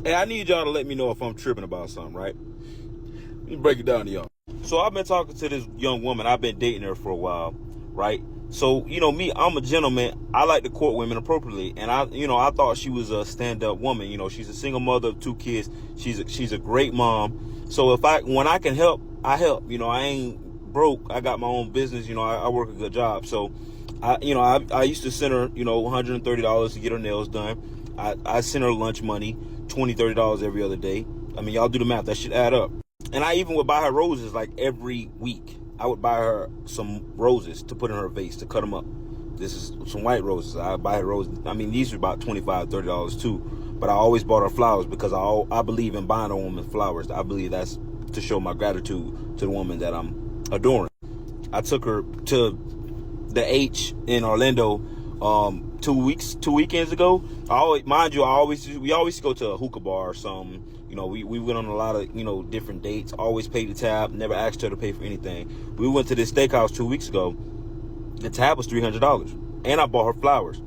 Hey, I need y'all to let me know if I'm tripping about something, right? Let me break it down to y'all. So I've been talking to this young woman. I've been dating her for a while, right? So, me, I'm a gentleman. I like to court women appropriately. And I thought she was a stand-up woman. She's a single mother of 2 kids. She's a great mom. So when I can help, I help. I ain't broke. I got my own business. I work a good job. So, I used to send her, $130 to get her nails done. I send her lunch money, $20, $30 every other day. I mean, y'all do the math. That should add up. And I even would buy her roses like every week. I would buy her some roses to put in her vase to cut them up. This is some white roses. I buy her roses. I mean, these are about $25, $30 too. But I always bought her flowers because I believe in buying a woman flowers. I believe that's to show my gratitude to the woman that I'm adoring. I took her to the H in Orlando 2 weekends ago. We always go to a hookah bar or something. We went on a lot of, different dates, always paid the tab, never asked her to pay for anything. We went to this steakhouse 2 weeks ago. The tab was $300. And I bought her flowers.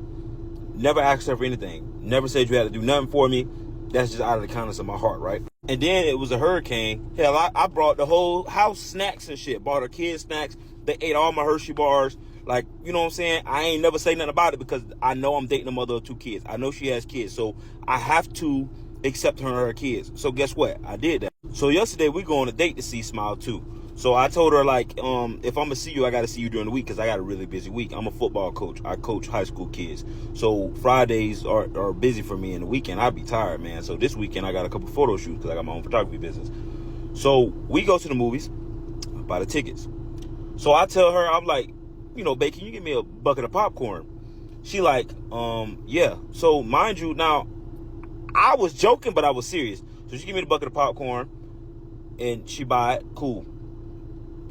Never asked her for anything. Never said you had to do nothing for me. That's just out of the kindness of my heart, right? And then it was a hurricane. Hell, I brought the whole house snacks and shit. Bought her kids snacks. They ate all my Hershey bars. Like, you know what I'm saying? I ain't never say nothing about it because I know I'm dating a mother of 2 kids. I know she has kids. So I have to accept her and her kids. So guess what? I did that. So yesterday we go on a date to see Smile 2. So I told her, like, if I'm going to see you, I got to see you during the week because I got a really busy week. I'm a football coach. I coach high school kids. So Fridays are busy for me, and the weekend I'd be tired, man. So this weekend I got a couple photo shoots because I got my own photography business. So we go to the movies, buy the tickets. So I tell her, I'm like, babe, can you give me a bucket of popcorn? She like, yeah. So mind you, now, I was joking, but I was serious. So she give me the bucket of popcorn, and she buy it. Cool.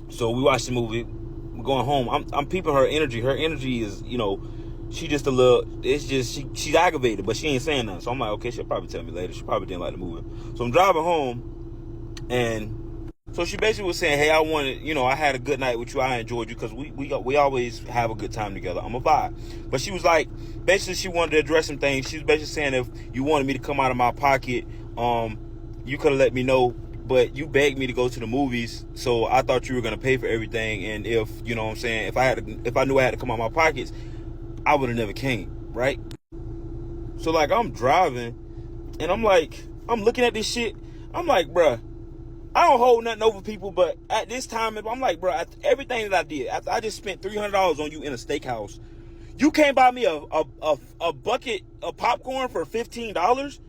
So we watch the movie. We're going home. I'm peeping her energy. Her energy is, she just a little. It's just she's aggravated, but she ain't saying nothing. So I'm like, okay, she'll probably tell me later. She probably didn't like the movie. So I'm driving home, and so she basically was saying, hey, I wanted, I had a good night with you. I enjoyed you because we always have a good time together. I'm a vibe. But she was like, basically, she wanted to address some things. She was basically saying if you wanted me to come out of my pocket, you could have let me know. But you begged me to go to the movies, so I thought you were gonna pay for everything. And if you know what I'm saying, if I knew I had to come out of my pockets, I would have never came, right? So like I'm driving, and I'm looking at this shit. I'm like, bruh, I don't hold nothing over people, but at this time, I'm like, bruh, everything that I did, after I just spent $300 on you in a steakhouse, you can't buy me a bucket of popcorn for $15.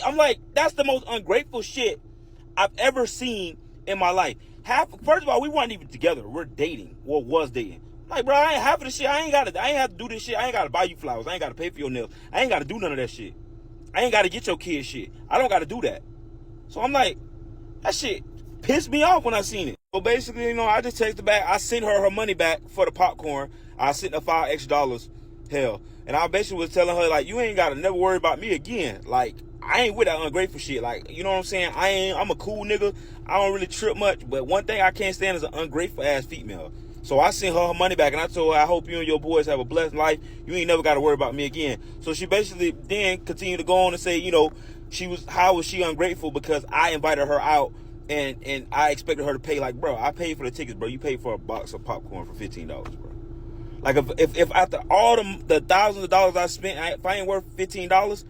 I'm like, that's the most ungrateful shit I've ever seen in my life. First of all, we weren't even together. We're dating. Well, was dating. Like, bro, I ain't half of the shit. I ain't have to do this shit. I ain't got to buy you flowers. I ain't got to pay for your nails. I ain't got to do none of that shit. I ain't got to get your kids shit. I don't got to do that. So I'm like, that shit pissed me off when I seen it. So basically, I just texted back. I sent her money back for the popcorn. I sent her $5 extra. Hell. And I basically was telling her, like, you ain't got to never worry about me again. Like, I ain't with that ungrateful shit. Like, you know what I'm saying? I'm a cool nigga. I don't really trip much. But one thing I can't stand is an ungrateful ass female. So I sent her money back, and I told her, I hope you and your boys have a blessed life. You ain't never got to worry about me again. So she basically then continued to go on and say, how was she ungrateful because I invited her out and I expected her to pay. Like, bro, I paid for the tickets, bro. You paid for a box of popcorn for $15, bro. Like, if after all the thousands of dollars I spent, if I ain't worth $15,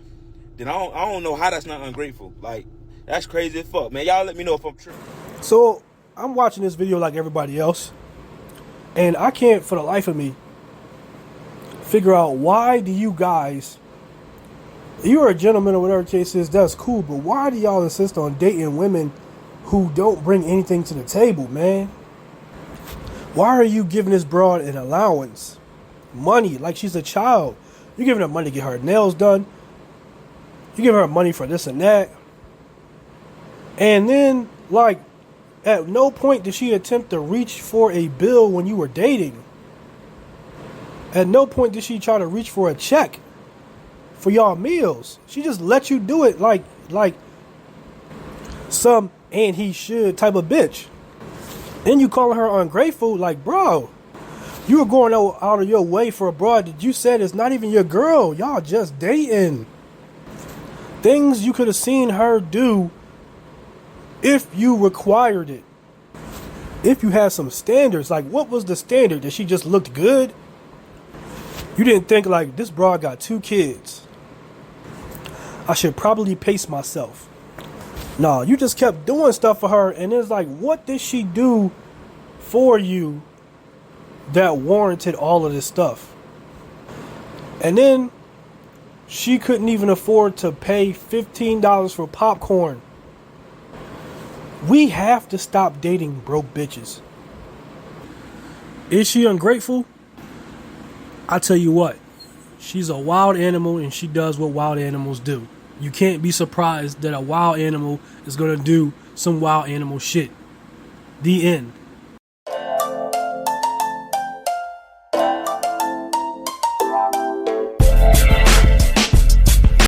then I don't know how that's not ungrateful. Like, that's crazy as fuck, man. Y'all let me know if I'm tripping. So I'm watching this video like everybody else, and I can't for the life of me figure out why do you guys, you're a gentleman or whatever the case is, that's cool, but why do y'all insist on dating women who don't bring anything to the table, man? Why are you giving this broad an allowance? Money, like she's a child. You're giving her money to get her nails done. You give her money for this and that. And then, like, at no point did she attempt to reach for a bill when you were dating. At no point did she try to reach for a check for y'all meals. She just let you do it like some and he should type of bitch. Then you calling her ungrateful, like, bro, you were going out of your way for a broad that you said is not even your girl. Y'all just dating. Things you could have seen her do if you required it. If you had some standards. Like, what was the standard? That she just looked good? You didn't think, like, this broad got 2 kids. I should probably pace myself. No, you just kept doing stuff for her, and it's like, what did she do for you that warranted all of this stuff? And then she couldn't even afford to pay $15 for popcorn. We have to stop dating broke bitches. Is she ungrateful? I tell you what, she's a wild animal and she does what wild animals do. You can't be surprised that a wild animal is going to do some wild animal shit. The end.